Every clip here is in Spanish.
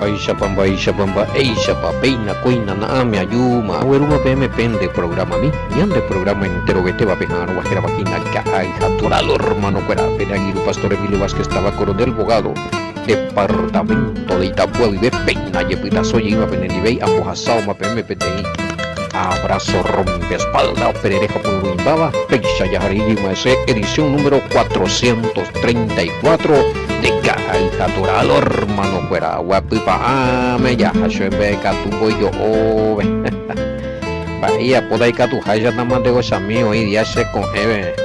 Aisha pamba, Aisha papeina, coina, na me ayuma, aweruma PM pende programa mi, yande programa entero que te va a pegar, guajera vaquina, que hay jaturalo hermano cuera, pedaguiru pastor Emilio Vázquez estaba coronel bogado, departamento de Itapuel y de peina, yepita soy iba a penelibey, apojasao ma PM PTI, abrazo rompe espalda, perereja por Ruimbaba, Peisha Yajarima, edición número 434, de Kai Jaturalo hermano fuera guapipa ame ya hashembe katu boyo ove bahía poda y katu haya nada de gochami hoy día se conjeve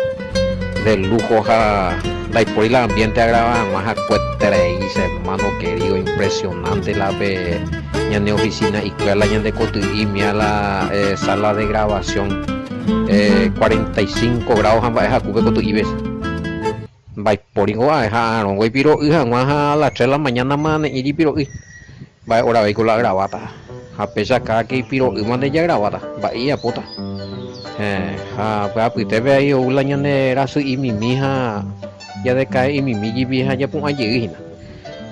de lujo ja la por el ambiente agrava más acuetre y hermano querido impresionante la ve ya en oficina y que la de cotuí mi a la sala de grabación 45 grados amba es cube cotuí ves vai por igual no voy piro hija a las 3 de la mañana man y piro vai hora vehículo la grabata a pesar que piro y mande ya grabata va y a puta va pues te ve ahí o la ñanera su y mi mija ya de cae y mi vieja ya pon allí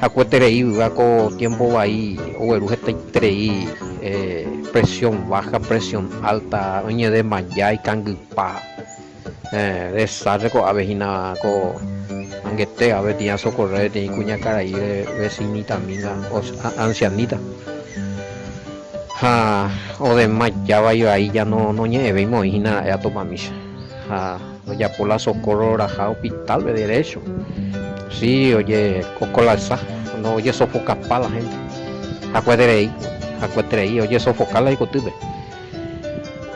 a cuetere y va con tiempo ahí o el ujete trei presión baja presión alta oñe de maya y cangupa desastre con avejina con anguete a ver tía socorrer de cuña cara ahí de vecinita amiga o ancianita o de maya va yo ahí ya no nieve y mojina ya toma misa ya por la socorro raja hospital de derecho sí oye cocolasa no oye sofoca para la gente acuérdate ahí oye sofocarla y cotube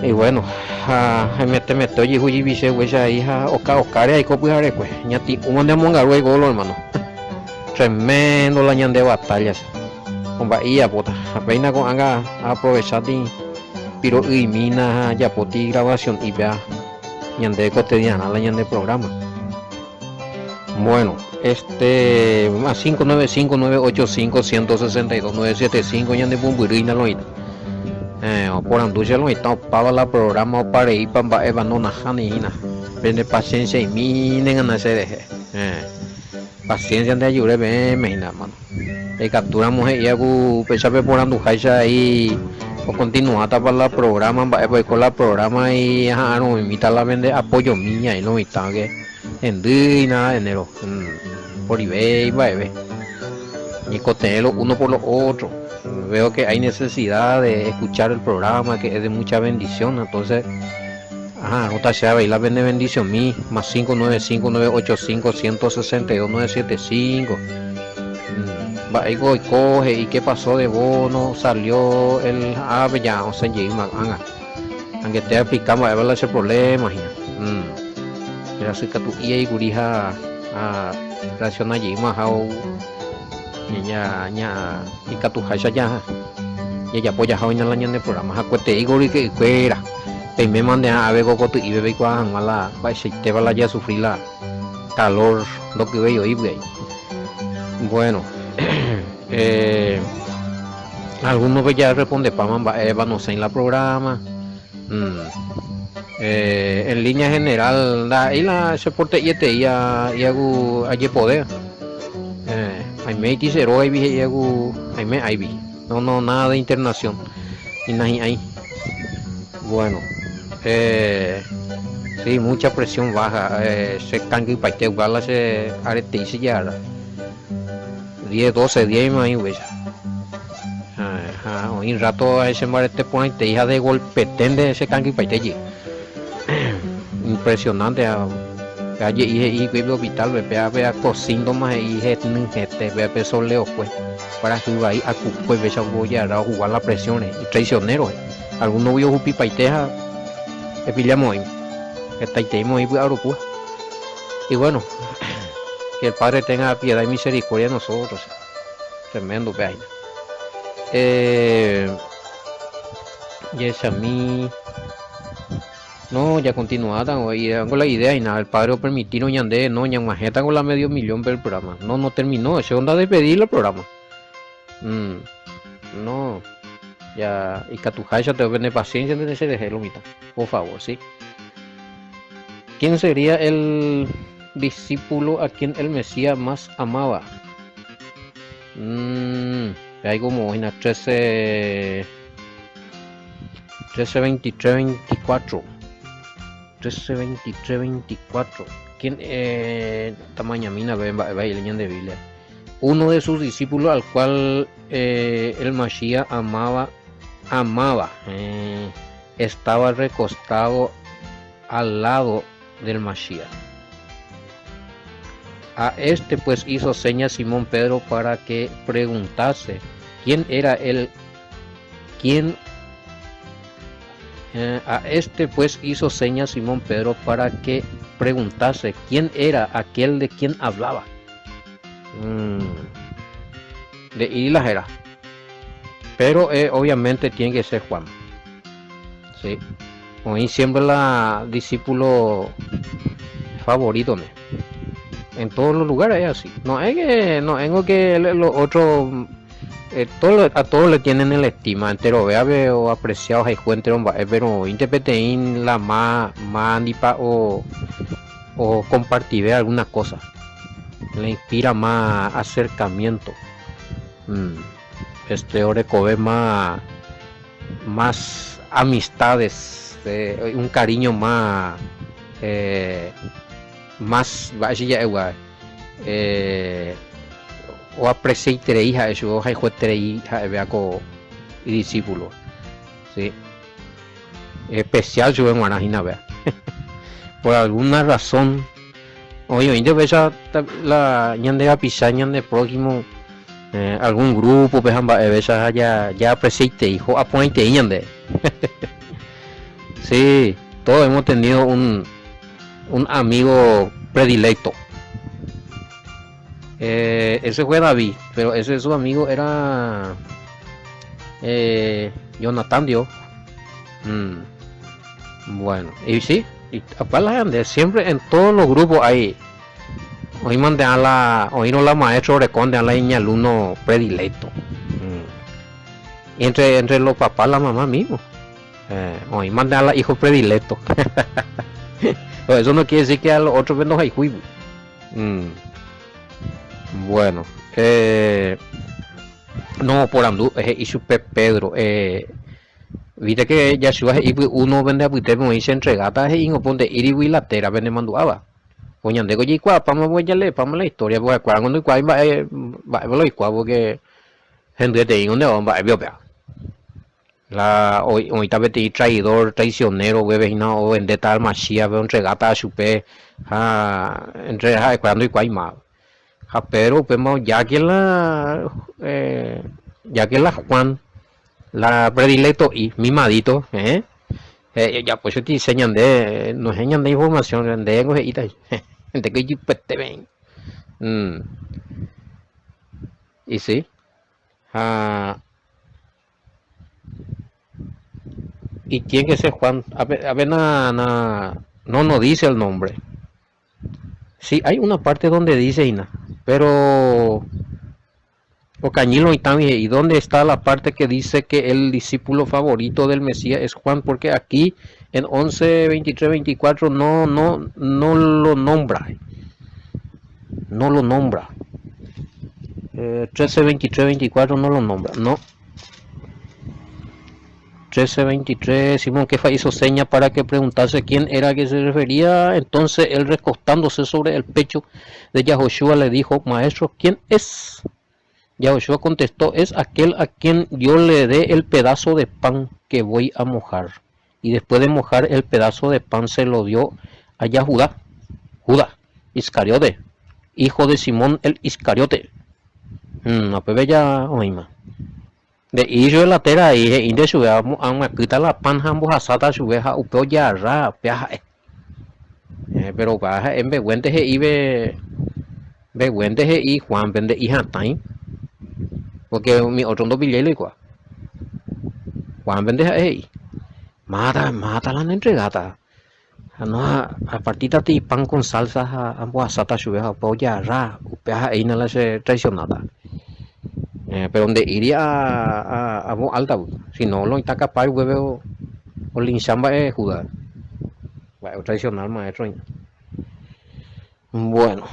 y bueno me oye huyi vise huella hija Oscar y copiare pues ñati un de mongaru y golo hermano tremendo la ñan de batallas con bahía bota apenas con anga aprovechar de piro y mina ya poti grabación y vea ñan de cotidiana la ñan de programa bueno más 595-985-162-975 ñan de bumburina loita por anducia lo está para la programa para ir para evanona janina prende paciencia y minen a hacer paciencia de ayuda me imagina mano captura mujer y hago pensar por anduja ahí o continuar para la programa para con la programa y no imita la vende apoyo mía y no está que en nada de enero por eBay y cotelo uno por los otros. Veo que hay necesidad de escuchar el programa que es de mucha bendición, entonces no te sea y la vende bendición mi más 595-985-162-975 va y coge y qué pasó de bono salió el ave ya o sea aunque te explicamos a ver ese problema era así que tú y gurija relación allí más ña y catujacha ya y ella apoya a la ñan de programa acuete igor y que fuera y me mandé a ver coco y bebé cuan mala va se te va la ya sufrir la calor lo que veo y bueno algunos ve ya responde para no sé en la programa en línea general y la soporte y hago allí poder Aime Ticero Ivy Aime Ivy no nada de internación y nada ahí bueno sí mucha presión baja se canga y paite igual se arete y se ya 10 más y un rato a ese marete pone te hija de golpe tende ese canga y paite allí impresionante calle y hospital vea cocindo más y gente vea peso leo pues para que va ahí a pues ve voy a jugar las presiones y traicioneros algunos vio jupi paiteja pillamos ahí está y pues y bueno que el Padre tenga piedad y misericordia de nosotros tremendo vea y es a mí no, ya continuada con la idea y nada, el padre permitió ñandé, no, ñan majeta con la medio millón del programa. No terminó, ese onda de pedir el programa. No, ya, y catujacha te vende paciencia de ese de mitad, por favor, sí. ¿Quién sería el discípulo a quien el Mesías más amaba? hay como en 13:23-24. 13:23-24. ¿Quién tamaña mina leñan de Biblia? Uno de sus discípulos al cual el Mashiach amaba, estaba recostado al lado del Mashiach. A este pues hizo señas Simón Pedro para que preguntase quién era él, a este pues hizo señas Simón Pedro para que preguntase quién era aquel de quien hablaba. De Islas era, pero obviamente tiene que ser Juan. Sí, hoy siempre la discípulo favorito, ¿no? En todos los lugares es así. No es que los otros a todos le tienen el estima entero vea o apreciados hay entero pero interpretein la más nipa o compartir alguna cosa le inspira más acercamiento. Orecobe más amistades, un cariño más vaya o apreciar hija eso hay hija veaco y discípulo, sí, especial yo en Guanajina vea por alguna razón. Oye, la ñandega pisaña de próximo algún grupo ya apreciate hijo apoyate ñande. Sí, todos hemos tenido un amigo predilecto. Ese fue David, pero ese su amigo era Jonathan Dio. Bueno, y sí, y siempre en todos los grupos hay hoy mandé oír la maestra reconde a la niña alumno predilecto. Y entre los papás la mamá mismo hoy mandé a la hijo predilecto. Eso no quiere decir que a los otros no hay juicio. Bueno, no por andú y su Pedro viste que ya uno vende a puite me dice entregata y no ponte ir y la tera vende manduaba oñan de goyi cua pama voy a leer pama la historia porque cuando cuai va lo icua porque gente de donde va vio la hoy tabete traidor traicionero no o vende tal machia veo entregata a su pe entre cuando y cuai más pero pues ya que la Juan la predilecto y mimadito ya pues te enseñan nos enseñan de información de que yo te ven y sí y tiene que ser Juan a ver no dice el nombre. Sí, hay una parte donde dice Ina, pero Ocañilo y dónde está la parte que dice que el discípulo favorito del Mesías es Juan, porque aquí en 11:23-24 no lo nombra. No lo nombra. 13:23-24 no lo nombra, no. 13:23, Simón Kefa hizo seña para que preguntase quién era que se refería. Entonces él, recostándose sobre el pecho de Yahoshua, le dijo: Maestro, ¿quién es? Yahoshua contestó: es aquel a quien yo le dé el pedazo de pan que voy a mojar. Y después de mojar el pedazo de pan se lo dio a Judá Iscariote, hijo de Simón el Iscariote. No pues ya oima. De ello la tera y de su a una quita la pan ambos asata su veja upeo ya ra peaja pero baja en beguente y Juan vende hija time porque mi otro no pillé igual Juan vende ahí mata la entregata no a partir de pan con salsa ambos asata su veja upeo ya ra peaja ahí no la se traicionada. Pero donde iría a voz alta, si no lo está capaz o linchamba es Judá, va a traicionar maestro. Bueno,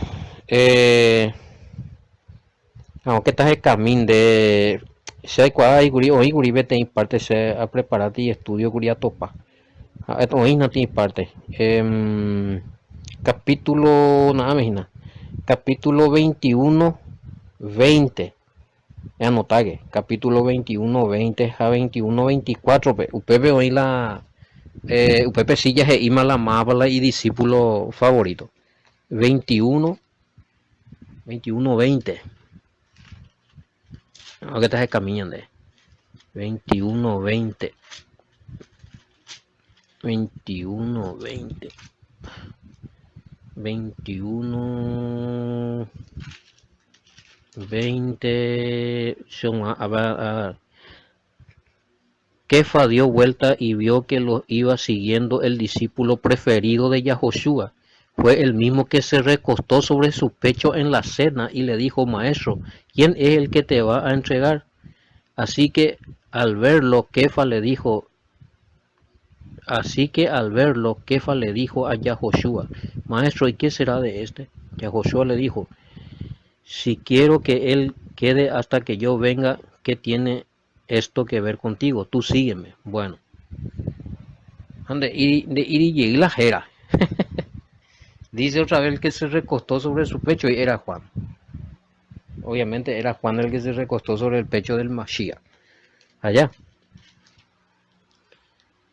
aunque estás el camino de se hay cual guri hoy guri vete en parte se a prepararte y estudio guri a topa. Hoy no tiene parte. Capítulo nada imagina. Capítulo 21 20. Anotague. Capítulo 21 20 a 21 24. Upepe hoy la Upepe silla es ima la mábala y discípulo favorito. 21 21 20. Ahora estás caminando. 21 20. 21 20. 21 20 son a Kefa dio vuelta y vio que lo iba siguiendo el discípulo preferido de Yahoshua. Fue el mismo que se recostó sobre su pecho en la cena y le dijo: Maestro, ¿quién es el que te va a entregar? Así que al verlo, Kefa le dijo a Yahoshua: Maestro, ¿y qué será de este? Yahoshua le dijo: si quiero que él quede hasta que yo venga, ¿qué tiene esto que ver contigo? Tú sígueme. Bueno, de ir y llegué la jera. Dice otra vez que se recostó sobre su pecho y era Juan. Obviamente era Juan el que se recostó sobre el pecho del Mashiach. Allá.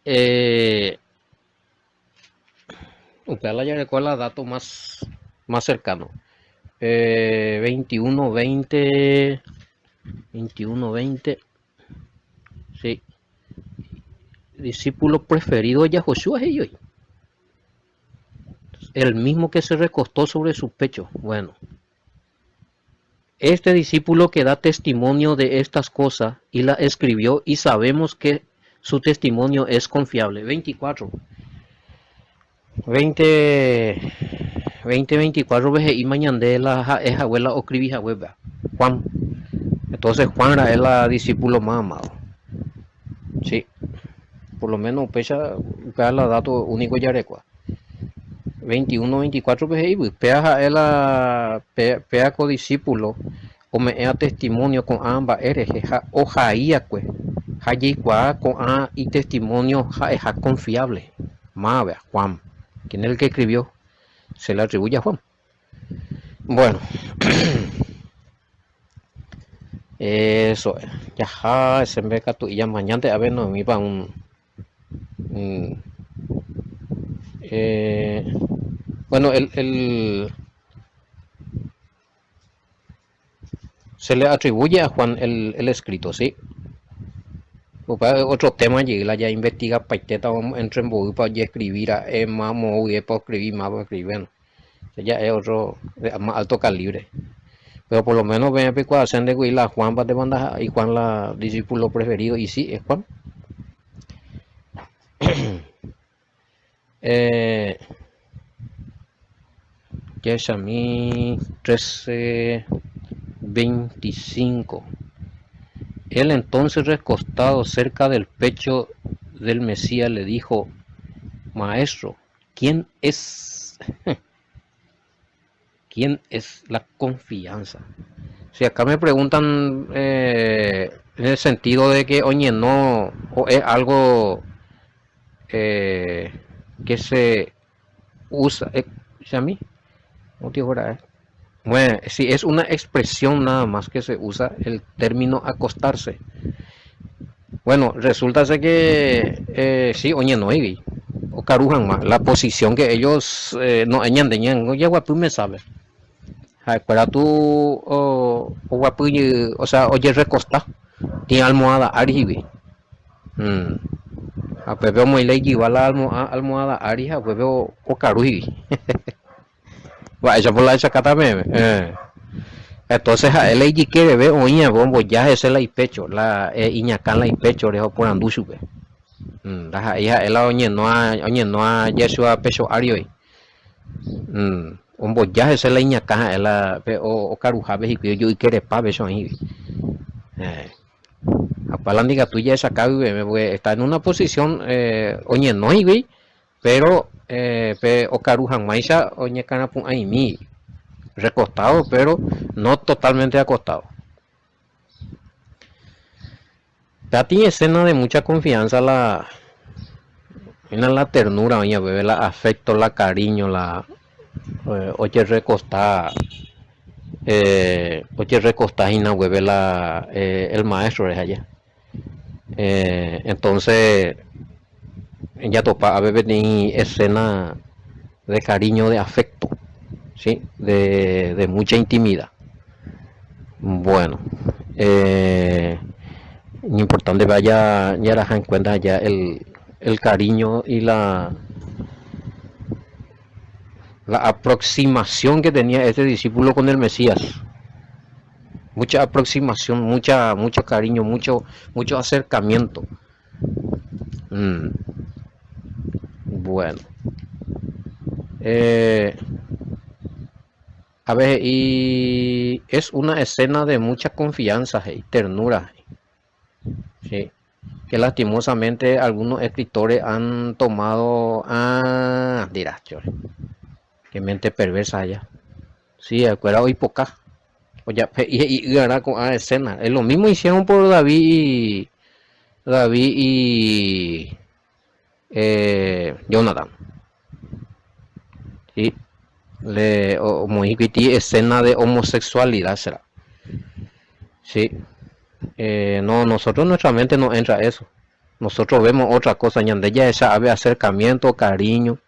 Usted ya recuerda dato más cercano. 21 20. Sí. Discípulo preferido de Yahoshua es ellos. El mismo que se recostó sobre su pecho. Bueno. Este discípulo que da testimonio de estas cosas y la escribió, y sabemos que su testimonio es confiable. 24. 24 veces y mañana de la es abuela o escribí abuela. Juan. Entonces Juan era el discípulo más amado. Sí. Por lo menos pecha la dato único yarecua. 21 24 veces y pea el pea co-discípulo o me ea testimonio con ambas eres o jaía pues jaía con a y testimonio ja confiable más vea Juan, quien es el que escribió, se le atribuye a Juan. Bueno, eso ya se me cato y ya mañana a ver no me iba bueno se le atribuye a Juan el escrito, ¿sí? Otro tema llega ya investiga paiteta entre en para escribir a más para escribir más para escribir, ya es otro de más alto calibre, pero por lo menos ven a hacen de la Juan para de banda y Juan la discípulo preferido y sí es Juan. Ya es a mí 13:25. Él entonces recostado cerca del pecho del Mesías le dijo: Maestro, ¿quién es? ¿Quién es la confianza? Si acá me preguntan en el sentido de que, oye, no, o es algo que se usa, ¿a mí? No te juro, bueno, si es una expresión nada más que se usa el término acostarse. Bueno, resulta ser que sí, oye, no hay o carujan más la posición que ellos no añaden, oye, guapu me sabe. Para tú guapu, o sea, oye, recosta, tiene almohada aribe. A pepe muy ley igual la almohada arija, pepe o caruji. Va, esa por la esa también. Entonces a él quiere ver oye bombo ya es el pecho la iñacan la pecho rejo por andusube. La hija él oye no a Yeshua pecho ario. Bombo ya es la iñacan la o caruja y que yo quiere pa beso ahí. A palandiga tuya esa cabe está en una posición oye no hay pero o carujan maisha oye cana pun ahí mi recostado, pero no totalmente acostado. Ya tiene escena de mucha confianza, la ternura, doña bebé, la afecto, la cariño, oye recostada, oye recostada y na bebé el maestro es allá. Entonces, ya topa a bebé ni escena de cariño, de afecto, ¿sí? De mucha intimidad. Bueno, importante vaya ya las en cuenta ya el cariño y la aproximación que tenía este discípulo con el Mesías. Mucha aproximación, mucho cariño, mucho acercamiento. Bueno, eh, a ver, y es una escena de mucha confianza y ternura, ¿sí? Que lastimosamente algunos escritores han tomado, dirás, qué mente perversa ya. Sí, acuerdo y poca. Oye, y ganar con escena. Es lo mismo hicieron por David y Jonathan. ¿Sí? Como escena de homosexualidad será. Sí. No, nosotros nuestra mente no entra eso. Nosotros vemos otra cosa, ya esa ave acercamiento, cariño,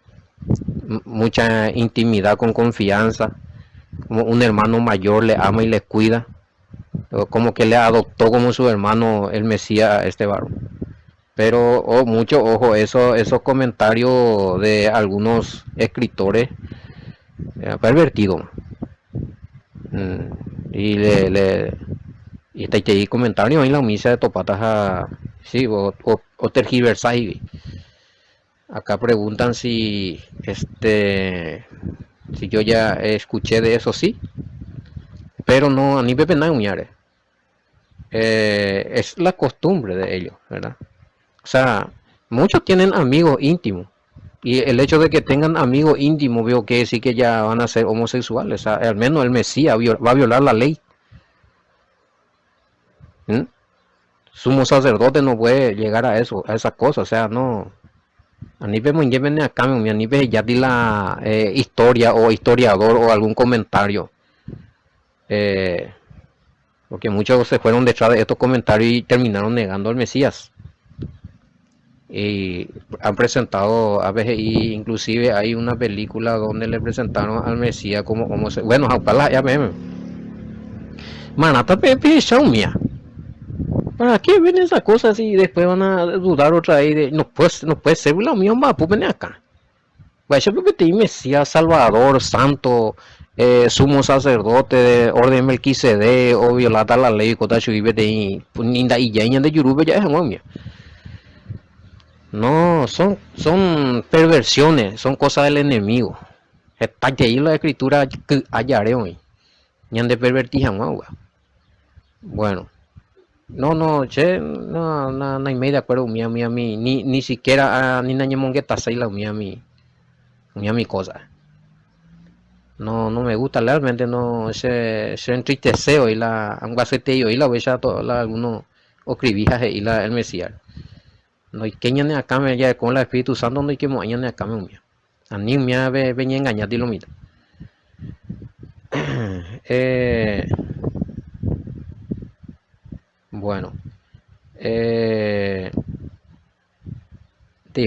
mucha intimidad con confianza, como un hermano mayor le ama y le cuida, como que le adoptó como su hermano el Mesías este varón. Pero mucho ojo, esos comentarios de algunos escritores pervertidos. Y y está ahí comentario en la misa de topatas sí, o tergiversáis. Acá preguntan si yo ya escuché de eso, sí, pero no a ni pepe nada uñare. Es la costumbre de ellos, ¿verdad? O sea, muchos tienen amigos íntimos y el hecho de que tengan amigos íntimos veo que sí que ya van a ser homosexuales. O sea, al menos el Mesías va a violar la ley. ¿Mm? Sumo sacerdote no puede llegar a eso, a esas cosas. O sea, no. A nivel mundial acá, a nivel ya di la historia o historiador o algún comentario. Porque muchos se fueron detrás de estos comentarios y terminaron negando al Mesías. Y han presentado a veces, inclusive hay una película donde le presentaron al Mesías como homosexual. Bueno, ojalá ya me. Manata pepe mía. ¿Para qué ven esas cosas y después van a dudar otra vez? No puede ser lo mío, va, pues ven acá. Pues yo te Mesías, Salvador, Santo, sumo sacerdote de orden Melquisede o violata la ley, cota chuibe de ninda y ya de Yurube ya es mía. No, son perversiones, son cosas del enemigo. Está ahí la escritura que hallaré hoy. Ñan de pervertir agua. Bueno, no, che, no hay medio de acuerdo, ni siquiera ni na ñemongueta sei la mi cosa. No me gusta realmente, no se entristeceo y la anguaceteo y la bella toda algunos escribijas y el Mesías. No hay que ñane acá me ya con el Espíritu Santo no hay que moñane acá me umia. A mí me venía engañar y lo mira. Bueno, te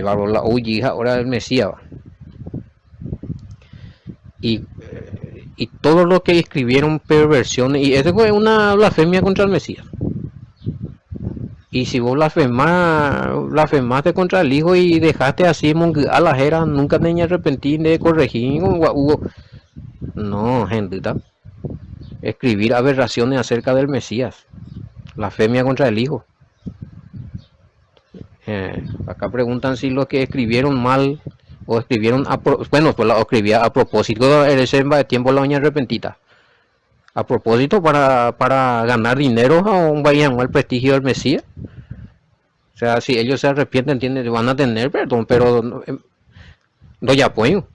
va la hija ahora el Mesías y todo lo que escribieron perversiones y eso fue una blasfemia contra el Mesías. Y si vos blasfemaste contra el hijo y dejaste así a la jera, nunca te arrepentí de corregir no, gente, escribir aberraciones acerca del Mesías, blasfemia contra el hijo. Acá preguntan si los que escribieron mal o escribieron bueno, pues la escribía a propósito, eres de tiempo la doña arrepentita. A propósito para ganar dinero a un vayan al prestigio del Mesías. O sea, si ellos se arrepienten, van a tener perdón, pero no ya apoyo.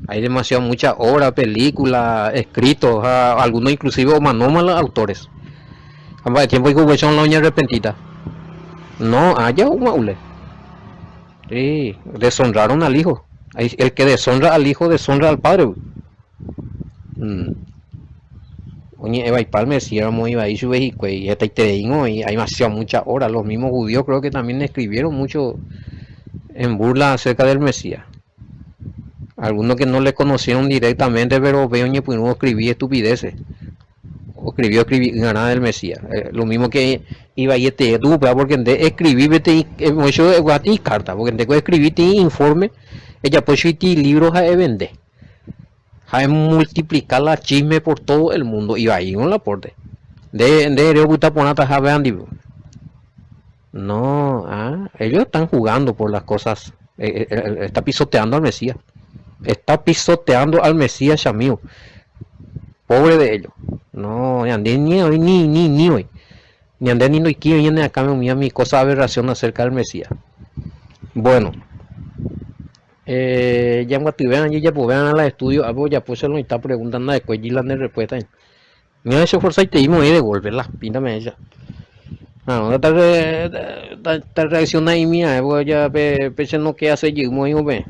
Hay demasiado mucha obra, película, escritos, algunos inclusive manómalos autores. Ambas de tiempo y que son la doña arrepentita. No, haya un maule. Sí, deshonraron al hijo. El que deshonra al hijo deshonra al padre. Mm. Oye, Eva y Palmer, si éramos iba ahí sube y esta y hay demasiado muchas horas. Los mismos judíos creo que también escribieron mucho en burla acerca del Mesías. Algunos que no le conocieron directamente, pero veo que pues no escribí estupideces. O escribí nada del Mesías. Lo mismo que iba y este tú, porque de escribir vete mucho de carta, porque de escribir informe, ella pues libros a vender. A multiplicar la chisme por todo el mundo y ahí con la aporte. De Butaponata Javeandi. No, ellos están jugando por las cosas. Está pisoteando al Mesías. Está pisoteando al Mesías Shamil. Pobre de ellos. No, ni hoy, ni hoy. Ni andé ni no quiero ni acá me mi cosa aberración acerca del Mesías. Bueno. Ya en Guativean, ya pues vean a la estudio, algo ya pues se lo está preguntando después y la respuesta. Mira ese fuerza y te dimos ahí devolverla, píntame ella. No, esta reacción ahí mía, ya pensé no que hace yo, muy ve.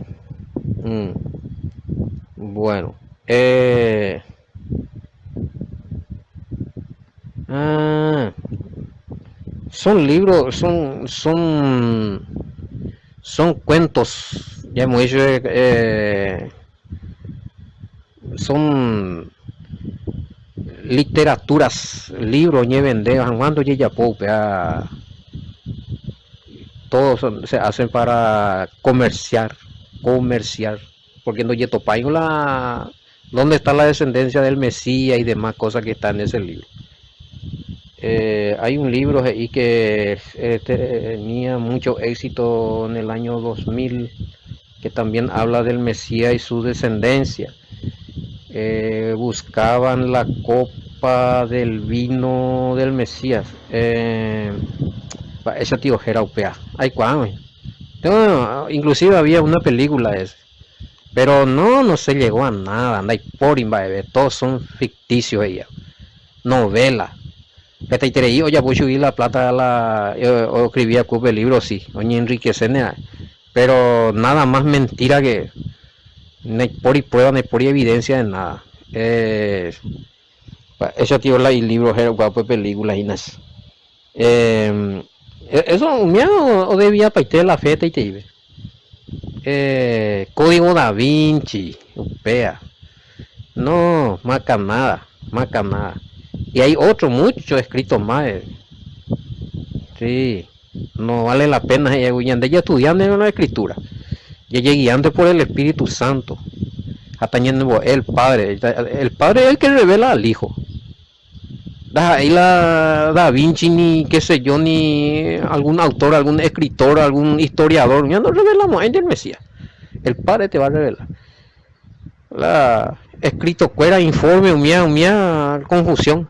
Bueno, son libros, son cuentos, ya hemos dicho, son literaturas, libros, ni vendeos, cuando ya todos se hacen para comerciar, porque no yeto la dónde está la descendencia del Mesías y demás cosas que están en ese libro. Hay un libro ahí que tenía mucho éxito en el año 2000 que también habla del Mesías y su descendencia. Buscaban la copa del vino del Mesías. Ese tío Geraupea. Ay, cuán. No, inclusive había una película ese. Pero no se llegó a nada. Anda y por todos son ficticios ella. Novela. Que te yo ya voy a subir la plata a la o escribía cupo el libro sí, oye enriquecer pero nada más mentira que no hay por y prueba, no hay por y evidencia de nada. Eso tío la y libros guapo películas y nas. Eso miedo o debía paite la feta y te iba. Código Da Vinci, upea. No, maca nada. Y hay otros muchos escritos más. Sí, no vale la pena ella estudiando en la escritura. Y ella guiando por el Espíritu Santo. Hasta el Padre. El Padre es el que revela al Hijo. Ahí la Da Vinci ni qué sé yo, ni algún autor, algún escritor, algún historiador. Ya no revelamos, es el Mesías. El Padre te va a revelar. La escrito fuera informe, umía confusión.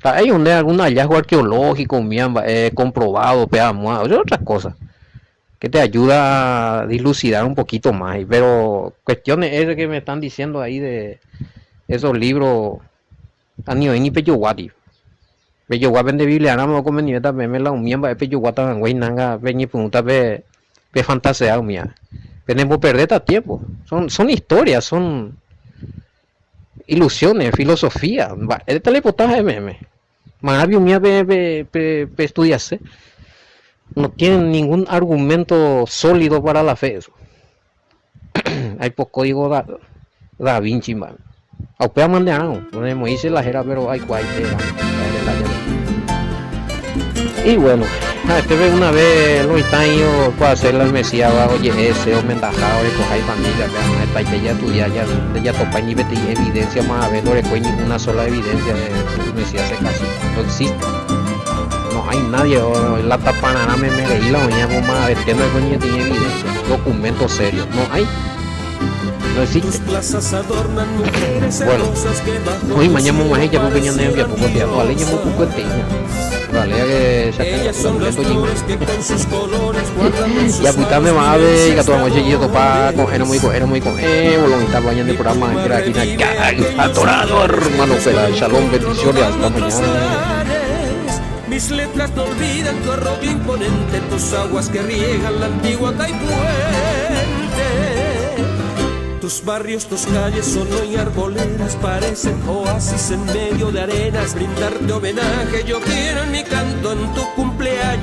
Hay donde algún hallazgo arqueológico comprobado, es otra cosa que te ayuda a dilucidar un poquito más. Pero cuestiones esas que me están diciendo ahí de esos libros, a ni peyoguati. Peyoguati vende Biblia, nada más como ni esta me la umía va peyoguati tan güey nanga peñi pregunta pe fantasía umía. Tenemos perder tiempo. Son historias, son ilusiones, filosofía. Esta le potaje meme. Maravio mía estudiarse. No tienen ningún argumento sólido para la fe eso. Hay por código da Vinci, man. Aupea mandearon, no me hice la jera, pero hay cual. Y bueno, este ve una vez lo está yo para hacer la Mesías, oye, ese o mentajado de coger familia, vean, esta que ya estudia, ya topa ni vete evidencia más a ver, no recuerdo ninguna sola evidencia de Mesías se casi, no existe. No hay nadie, la tapanana me leí la oña como a ver, que no hay tiene evidencia, documentos serios, no hay. No existe. Bueno, hoy mañana más ella porque ya no había poco tiempo, vale, ya muy poco tiempo. Vale, que ya puta me va a ver que toda noche yo topa con era muy volunta bañando el programa que era aquí atorado hermano, pero shalom, bendiciones, hasta mañana. Mis letras no olvidan tu arroyo imponente, tus aguas que riegan la antigua Taipuente. Tus barrios, tus calles son hoy arboledas, parecen oasis en medio de arenas. Brindarte homenaje yo quiero en mi canto en tu cumpleaños.